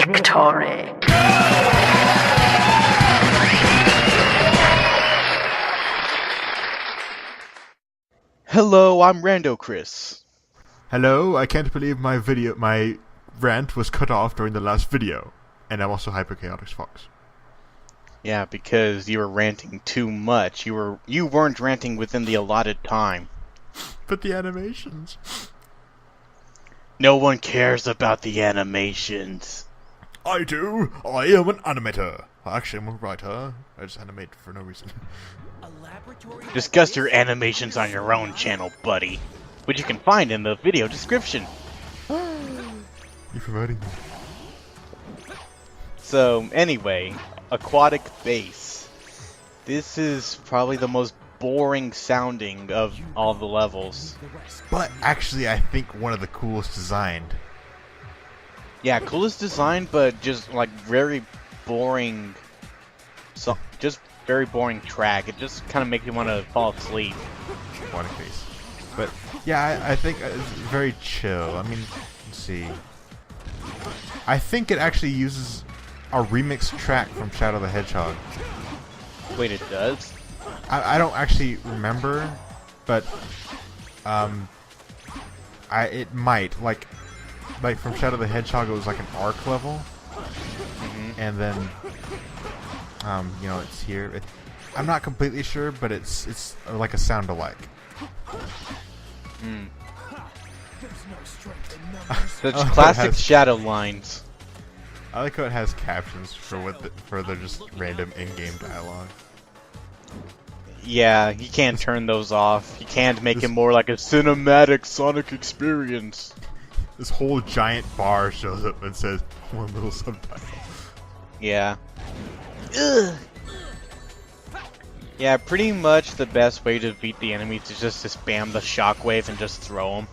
Victory. Hello, I'm RandoChris. Hello, I can't believe my rant was cut off during the last video. And I'm also Hyperchaotix Fox. Yeah, because you were ranting too much. You weren't ranting within the allotted time. But the animations. No one cares about the animations. I do. I am an animator. Actually, I'm a writer. I just animate for no reason. Discuss your animations on your own channel, buddy. Which you can find in the video description. You're promoting me. So, anyway, Aquatic Base. This is probably the most boring sounding of all the levels. But actually, I think one of the coolest designed. Yeah, coolest design, but just like very boring. So, just very boring track. It just kind of makes you want to fall asleep. Aquatic Base. But yeah, I think it's very chill. I mean, let's see. I think it actually uses a remix track from Shadow the Hedgehog. Wait, it does? I don't actually remember, but it might like from Shadow the Hedgehog. It was like an arc level, and then you know, it's here. I'm not completely sure, but it's like a sound alike. Such classic shadow lines. I like how it has captions for the just random in-game dialogue. Yeah, you can't turn those off. You can't make it more like a cinematic Sonic experience. This whole giant bar shows up and says one little subtitle. Yeah. Ugh. Yeah, pretty much the best way to beat the enemies is just to spam the shockwave and just throw them.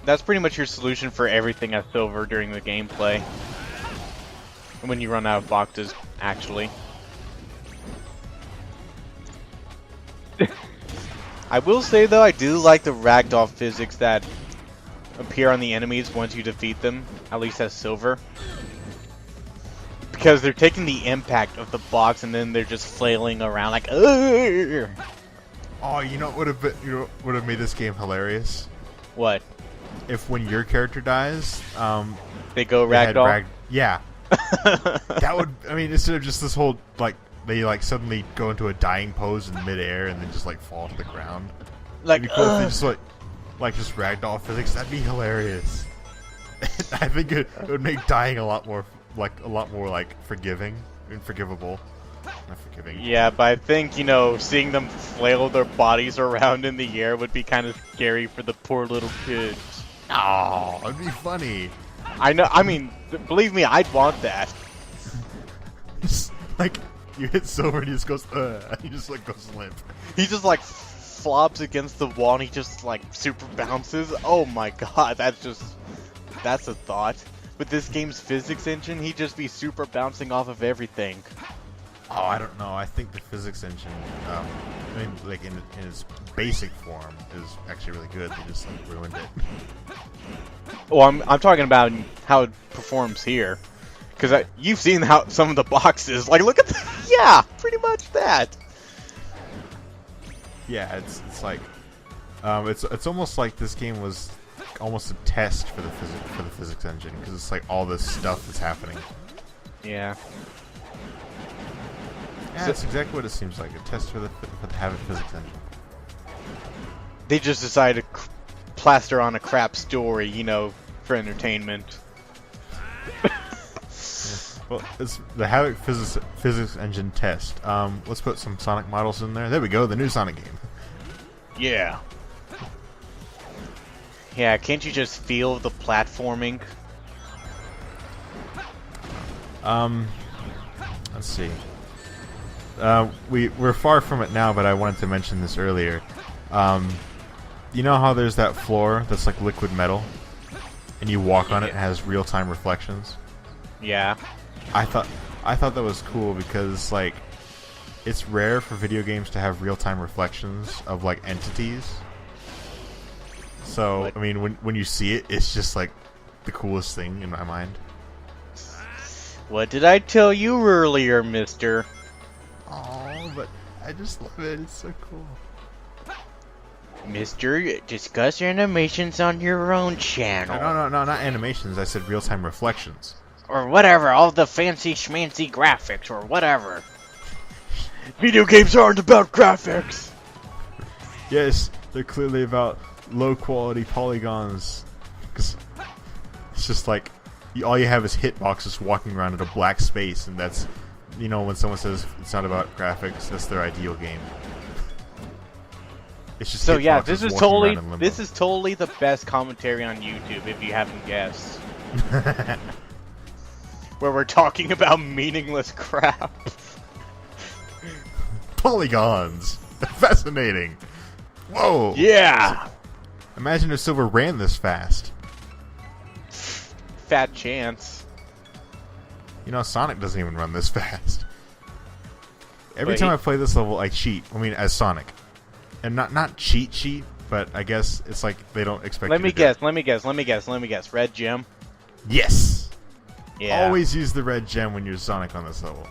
That's pretty much your solution for everything at Silver during the gameplay. When you run out of boxes, actually. I will say though, I do like the ragdoll physics that appear on the enemies once you defeat them, at least as Silver. Because they're taking the impact of the box and then they're just flailing around like, ugh! Oh, you know what would have made this game hilarious? What? If when your character dies, They go ragdoll? Yeah. That would, I mean, instead of just this whole, like, they, like, suddenly go into a dying pose in midair and then just, like, fall to the ground. Like, it'd be cool if they just, like, just ragdoll physics. That'd be hilarious. I think it would make dying a lot more, forgiving and forgivable. Not forgiving. Yeah, but I think, you know, seeing them flail their bodies around in the air would be kind of scary for the poor little kids. Oh, it'd be funny. I know, I mean, believe me, I'd want that. Just, like, you hit Silver and he just goes, he just, like, goes limp. He just, like, flops against the wall and he just, like, super bounces. Oh my god, that's a thought. With this game's physics engine, he'd just be super bouncing off of everything. Oh, I don't know. I think the physics engine, I mean, like, in its basic form, is actually really good. They just, like, ruined it. Well, I'm talking about how it performs here. Because you've seen how some of the boxes, like, look at yeah, pretty much that. Yeah, it's like, it's almost like this game was almost a test for the physics engine, because it's like all this stuff that's happening. Yeah. Yeah, that's exactly what it seems like, a test for the Havoc physics engine. They just decided to plaster on a crap story, you know, for entertainment. Well, it's the Havoc physics engine test. Let's put some Sonic models in there. There we go, the new Sonic game. Yeah. Yeah, can't you just feel the platforming? Let's see. We're far from it now, but I wanted to mention this earlier. You know how there's that floor that's like liquid metal, and you walk on it, and it has real-time reflections? Yeah. I thought that was cool because, like, it's rare for video games to have real-time reflections of, like, entities. So, I mean, when you see it, it's just like the coolest thing in my mind. What did I tell you earlier, mister? Oh, but I just love it. It's so cool. Mister, discuss animations on your own channel. No, not animations. I said real-time reflections. Or whatever, all the fancy schmancy graphics, or whatever. Video games aren't about graphics! Yes, they're clearly about low-quality polygons. 'Cause it's just like, all you have is hitboxes walking around in a black space, and that's, you know, when someone says it's not about graphics, that's their ideal game. It's just so yeah, this is totally the best commentary on YouTube, if you haven't guessed. Where we're talking about meaningless crap. Polygons! Fascinating! Whoa! Yeah! Imagine if Silver ran this fast. Fat chance. You know, Sonic doesn't even run this fast. Every But time I play this level, I cheat. I mean, as Sonic. And not cheat, but I guess it's like they don't expect Let you me to do it. guess. Red gem? Yes! Yeah. Always use the red gem when you're Sonic on this level.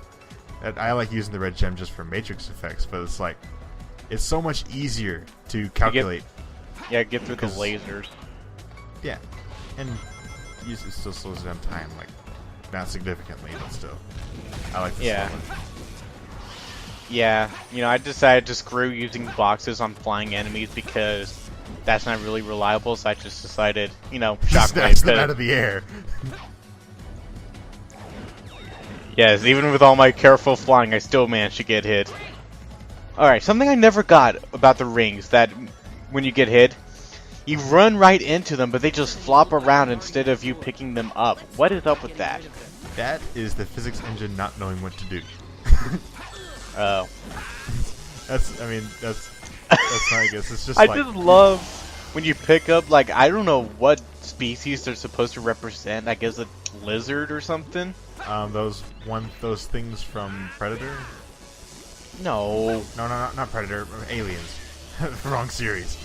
And I like using the red gem just for matrix effects, but it's like, it's so much easier to calculate. Get through the because- lasers. Yeah. And it still slows down time, like, not significantly, but still. I like this level. Yeah, you know, I decided to screw using boxes on flying enemies because that's not really reliable, so I just decided, you know, Snatch shockwave. them out of the air. Yes, even with all my careful flying, I still managed to get hit. Alright, something I never got about the rings, that when you get hit, you run right into them, but they just flop around instead of you picking them up. What is up with that? That is the physics engine not knowing what to do. Oh. That's my guess. It's just I like, just love when you pick up, like, I don't know what species they're supposed to represent. I guess a lizard or something? those things from Predator? No. No, not Predator. Aliens. Wrong series.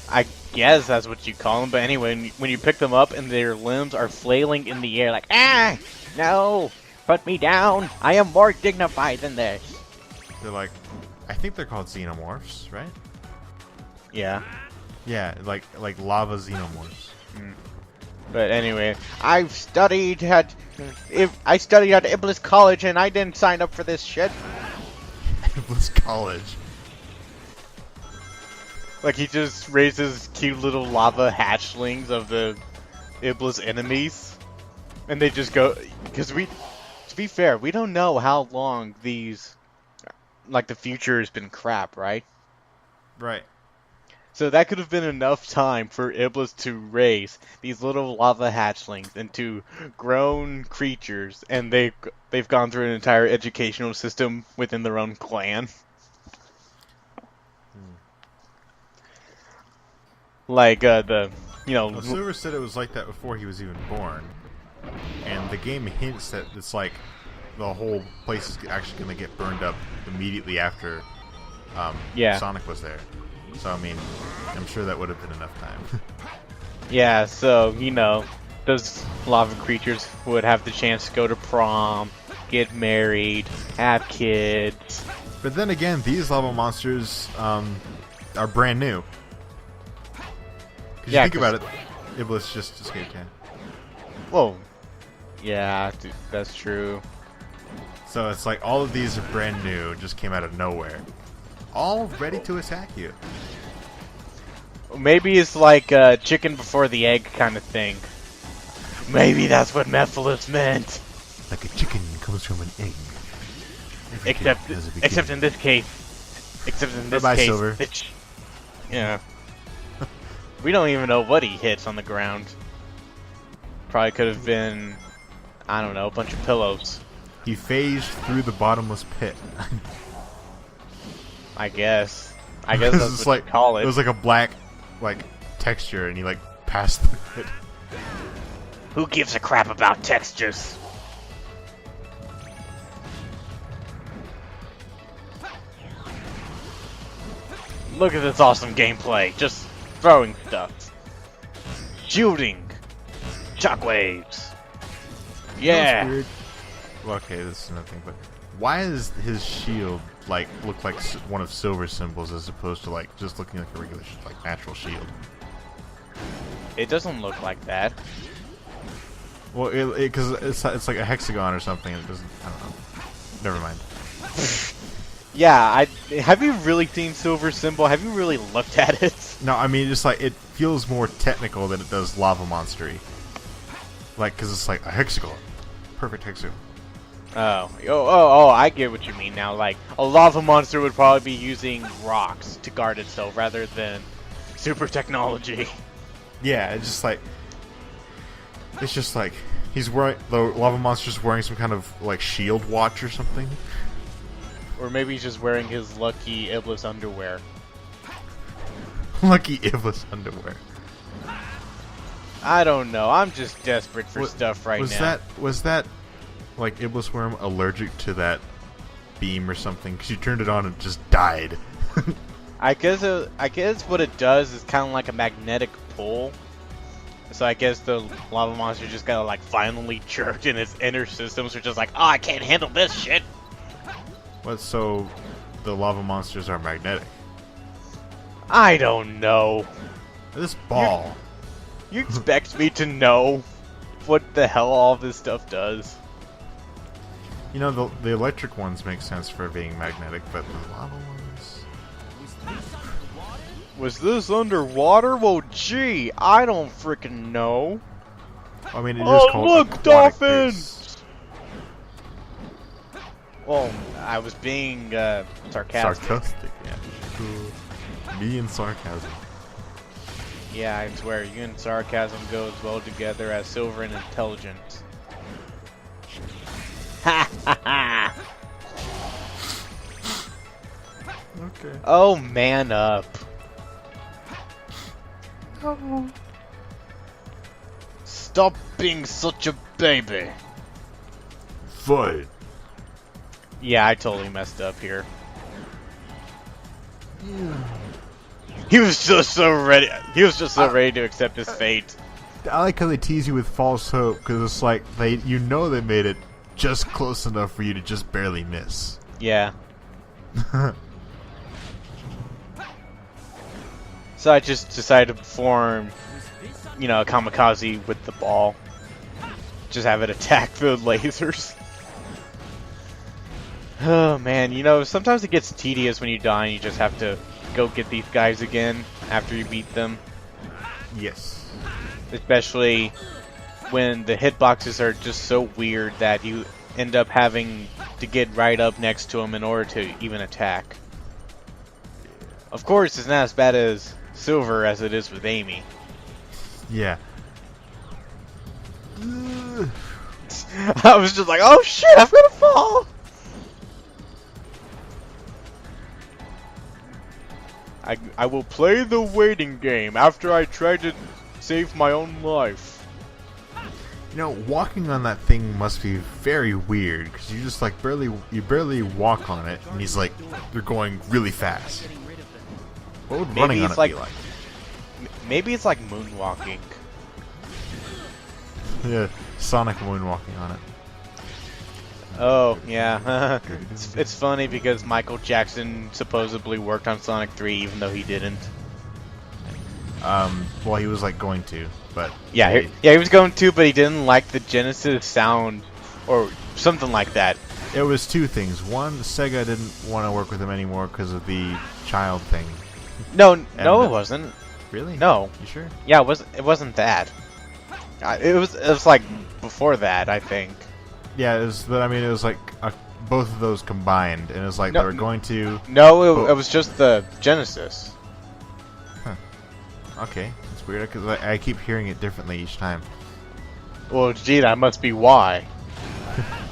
I guess that's what you call them, but anyway, when you pick them up and their limbs are flailing in the air like, ah! No! Put me down! I am more dignified than this! They're like, I think they're called xenomorphs, right? Yeah. Yeah, like lava xenomorphs. But anyway, I studied at Iblis College and I didn't sign up for this shit. Iblis College. Like, he just raises cute little lava hatchlings of the Iblis enemies. And they just go... Because to be fair, we don't know how long these... Like, the future has been crap, right? Right. So that could have been enough time for Iblis to raise these little lava hatchlings into grown creatures. And they've gone through an entire educational system within their own clan. Like, Well, Silver said it was like that before he was even born. And the game hints that it's like the whole place is actually going to get burned up immediately after Sonic was there. So, I mean, I'm sure that would have been enough time. yeah, so, you know, those lava creatures would have the chance to go to prom, get married, have kids. But then again, these lava monsters are brand new. Because you think about it, Iblis just escaped, yeah. Whoa. Yeah, that's true. So it's like all of these are brand new, just came out of nowhere. All ready to attack you. Maybe it's like chicken before the egg kind of thing. Maybe that's what Mephiles meant. Like a chicken comes from an egg. Except in this case. Bye-bye, Silver. Yeah. We don't even know what he hits on the ground. Probably could have been, I don't know, a bunch of pillows. He phased through the bottomless pit. I guess that's what you call it. It was like a black, texture, and he passed through it. Who gives a crap about textures? Look at this awesome gameplay. Just throwing stuff. Shooting. Shockwaves. You know what's Yeah. weird? Well, okay, this is nothing, but why is his shield like look like one of Silver's symbols as opposed to like just looking like a regular like natural shield? It doesn't look like that. Well, because it's like a hexagon or something. It doesn't. I don't know. Never mind. Yeah, have you really seen Silver's symbol? Have you really looked at it? No, I mean just like it feels more technical than it does lava monstery. Like, because it's like a hexagon, perfect hexagon. Oh, I get what you mean now. Like, a lava monster would probably be using rocks to guard itself rather than super technology. Yeah, it's just like he's wearing, the lava monster's wearing some kind of like shield watch or something. Or maybe he's just wearing his lucky Iblis underwear. Lucky Iblis underwear. I don't know. I'm just desperate for stuff right now. Was that like Iblis worm allergic to that beam or something? Because you turned it on and it just died. I guess what it does is kind of like a magnetic pull. So I guess the lava monster just got like finally jerked in its inner systems, which is like, oh, I can't handle this shit. What? So the lava monsters are magnetic? I don't know. This ball. You expect me to know what the hell all this stuff does? You know, the electric ones make sense for being magnetic, but the lava ones... Was this underwater? Well, gee, I don't frickin' know. I mean, it is called look, aquatic dolphins! base. Well, I was being sarcastic. Sarcastic, yeah. Me and sarcasm. Yeah, I swear, you and sarcasm go as well together as silver and intelligence. Ha ha ha! Okay. Oh, man up. Oh. Stop being such a baby. Fight. Yeah, I totally messed up here. He was just so ready. He was just so ready to accept his fate. I like how they tease you with false hope, because it's like they made it just close enough for you to just barely miss. Yeah. So I just decided to perform, you know, a kamikaze with the ball. Just have it attack the lasers. Oh man, you know, sometimes it gets tedious when you die and you just have to go get these guys again after you beat them. Yes. Especially when the hitboxes are just so weird that you end up having to get right up next to them in order to even attack. Of course, it's not as bad as Silver as it is with Amy. Yeah. I was just like, oh shit, I'm gonna fall! I will play the waiting game after I try to save my own life. You know, walking on that thing must be very weird, because you just like barely walk on it, and he's like, you're going really fast. What would running on it be like? Maybe it's like moonwalking. Yeah, Sonic moonwalking on it. Oh, yeah. It's funny because Michael Jackson supposedly worked on Sonic 3 even though he didn't. Well, he was like going to, but... Yeah, he was going to, but he didn't like the Genesis sound or something like that. It was two things. One, Sega didn't want to work with him anymore because of the child thing. No, it wasn't. Really? No. You sure? Yeah, it wasn't that. It was like before that, I think. Yeah, it was. But I mean, it was like both of those combined, and it was like they were going to. No, it was just the Genesis. Huh. Okay, it's weird because I keep hearing it differently each time. Well, gee, that must be why.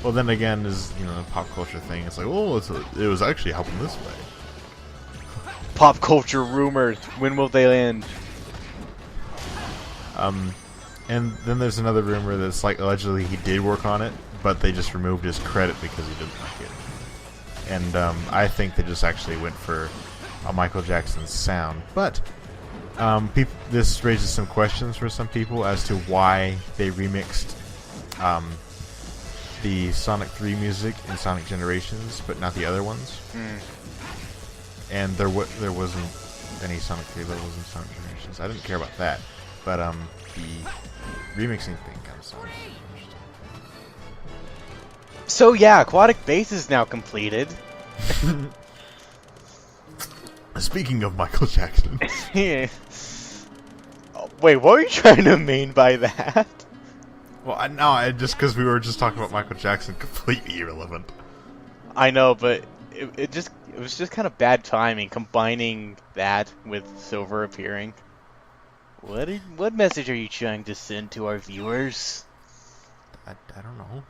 Well, then again, is a pop culture thing. It's like, oh, it was actually helping this way. Pop culture rumors. When will they end? And then there's another rumor that's like allegedly he did work on it, but they just removed his credit because he didn't like it. And I think they just actually went for a Michael Jackson sound. But This raises some questions for some people as to why they remixed the Sonic 3 music in Sonic Generations, but not the other ones. And there wasn't any Sonic 3 levels in Sonic Generations. I didn't care about that, but the remixing thing kind of sounds interesting. So yeah, Aquatic Base is now completed. Speaking of Michael Jackson. Yeah. Oh, wait, what were you trying to mean by that? Well, just because we were just talking about Michael Jackson, completely irrelevant. I know, but it was just kind of bad timing combining that with Silver appearing. What message are you trying to send to our viewers? I don't know.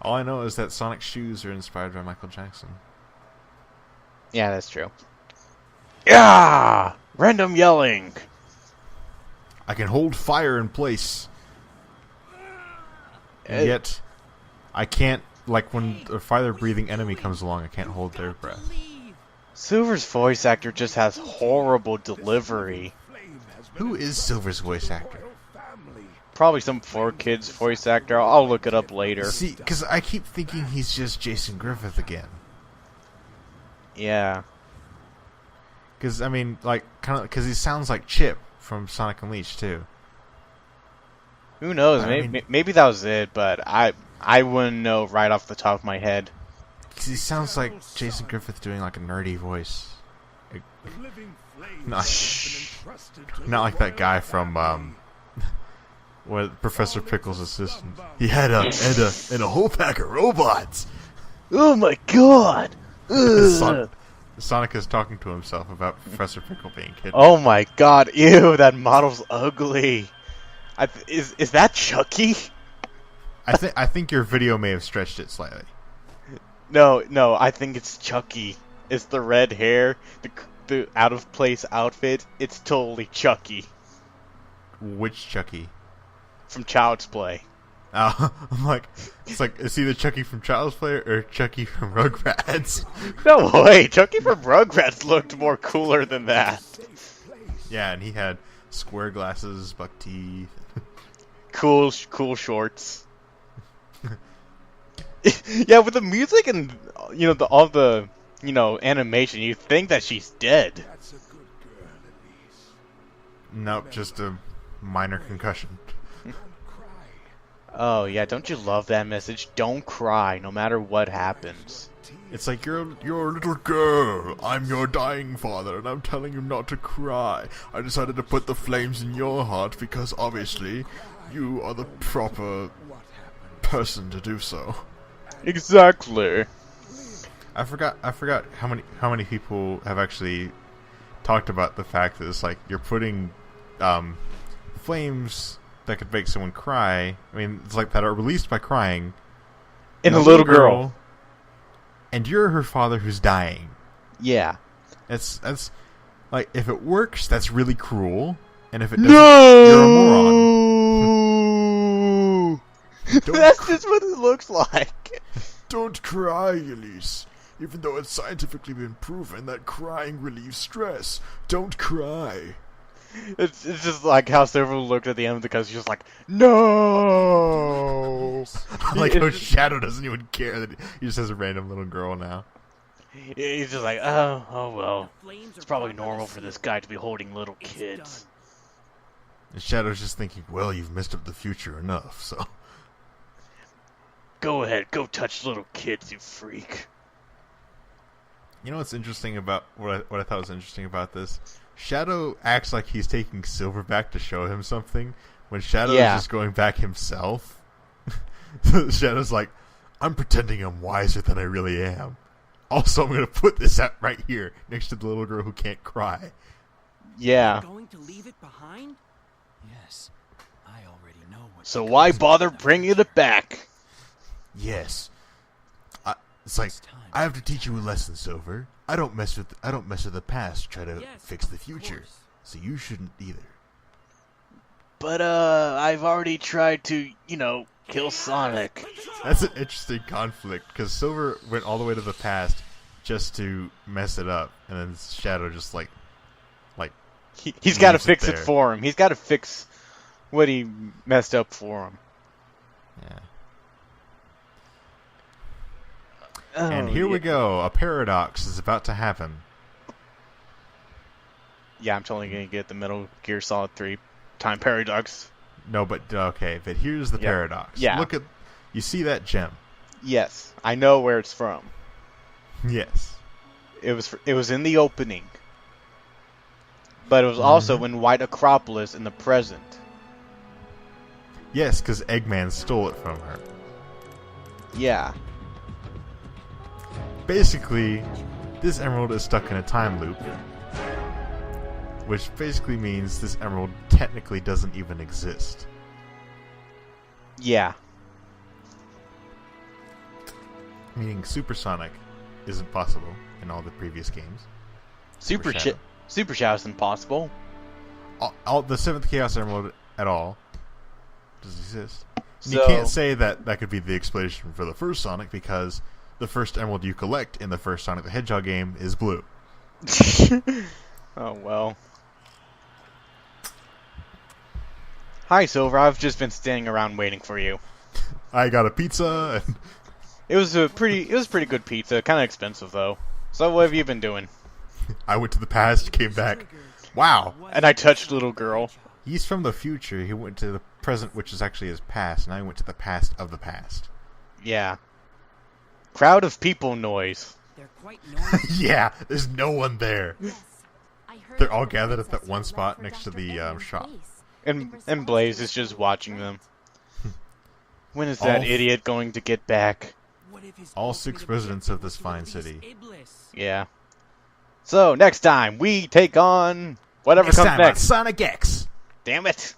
All I know is that Sonic's shoes are inspired by Michael Jackson. Yeah, that's true. Yeah! Random yelling! I can hold fire in place. And yet, I can't, like when a fire-breathing enemy comes along, I can't hold their breath. Silver's voice actor just has horrible delivery. Who is Silver's voice actor? Probably some 4Kids voice actor. I'll look it up later. See, because I keep thinking he's just Jason Griffith again. Yeah. Because, I mean, like, kind of, because he sounds like Chip from Sonic Unleashed, too. Who knows? I mean, maybe that was it, but I wouldn't know right off the top of my head. Because he sounds like Jason Griffith doing, like, a nerdy voice. Not like that guy from, Professor Pickles' assistant. He had a whole pack of robots! Oh my god! Sonic is talking to himself about Professor Pickle being kidnapped. Oh my god, ew, that model's ugly. Is that Chucky? I think your video may have stretched it slightly. No, I think it's Chucky. It's the red hair, the out of place outfit. It's totally Chucky. Which Chucky? From Child's Play. I'm like, it's like, is he the Chucky from Child's Play or Chucky from Rugrats? No way, Chucky from Rugrats looked more cooler than that. Yeah, and he had square glasses, buck teeth. Cool shorts. Yeah, with the music and all the animation, you think that she's dead. That's a good girl, at least. Nope, just a minor concussion. Oh yeah, don't you love that message? Don't cry, no matter what happens. It's like, you're a little girl. I'm your dying father, and I'm telling you not to cry. I decided to put the flames in your heart because obviously you are the proper person to do so. Exactly. I forgot how many people have actually talked about the fact that it's like you're putting flames that could make someone cry. I mean, it's like that are released by crying. In a little girl. And you're her father who's dying. Yeah. That's like, if it works, that's really cruel. And if it doesn't, you're a moron. That's just what it looks like. Don't cry, Elise. Even though it's scientifically been proven that crying relieves stress. Don't cry. It's just like how Silver looked at the end of the cutscene. She's just like, no. Like how Shadow doesn't even care that he just has a random little girl now. He's just like, oh well. It's probably normal for this guy to be holding little kids. And Shadow's just thinking, well, you've messed up the future enough, so. Go ahead, go touch little kids, you freak. You know what's interesting about what I thought was interesting about this? Shadow acts like he's taking Silver back to show him something, when Shadow is just going back himself. Shadow's like, I'm pretending I'm wiser than I really am. Also, I'm going to put this out right here, next to the little girl who can't cry. Yeah. Going to leave it behind? Yes, I already know what. So why bother bringing it back? Yes. It's like, I have to teach you a lesson, Silver. I don't mess with the past, try to fix the future. So you shouldn't either. But I've already tried to, kill Sonic. That's an interesting conflict, because Silver went all the way to the past just to mess it up, and then Shadow just like He's got to leaves fix it there. for him. He's got to fix what he messed up for him. Yeah. Oh, And here we go. A paradox is about to happen. Yeah, I'm totally gonna get the Metal Gear Solid 3 time paradox. No, but okay. But here's the paradox. Yeah. Look at. You see that gem? Yes, I know where it's from. Yes. It was in the opening, but it was also in White Acropolis in the present. Yes, because Eggman stole it from her. Yeah. Basically, this emerald is stuck in a time loop, which basically means this emerald technically doesn't even exist. Yeah. Meaning supersonic isn't possible in all the previous games. Super Shadow is impossible. All the 7th Chaos Emerald at all doesn't exist. And So, you can't say that that could be the explanation for the first Sonic, because the first emerald you collect in the first Sonic the Hedgehog game is blue. oh well. Hi Silver, I've just been standing around waiting for you. I got a pizza, and It was pretty good pizza, kind of expensive though. So what have you been doing? I went to the past, came back. Wow. And I touched little girl. He's from the future. He went to the present, which is actually his past, and I went to the past of the past. Yeah. Crowd of people noise. They're quite noisy. Yeah, there's no one there. They're all gathered at that one spot next to the shop. And Blaze is just watching them. When is that idiot going to get back? What if his All 6 ultimate residents of objective this fine is to city. release Iblis? Yeah. So, next time, we take on whatever Next comes time on next. Sonic X. Damn it.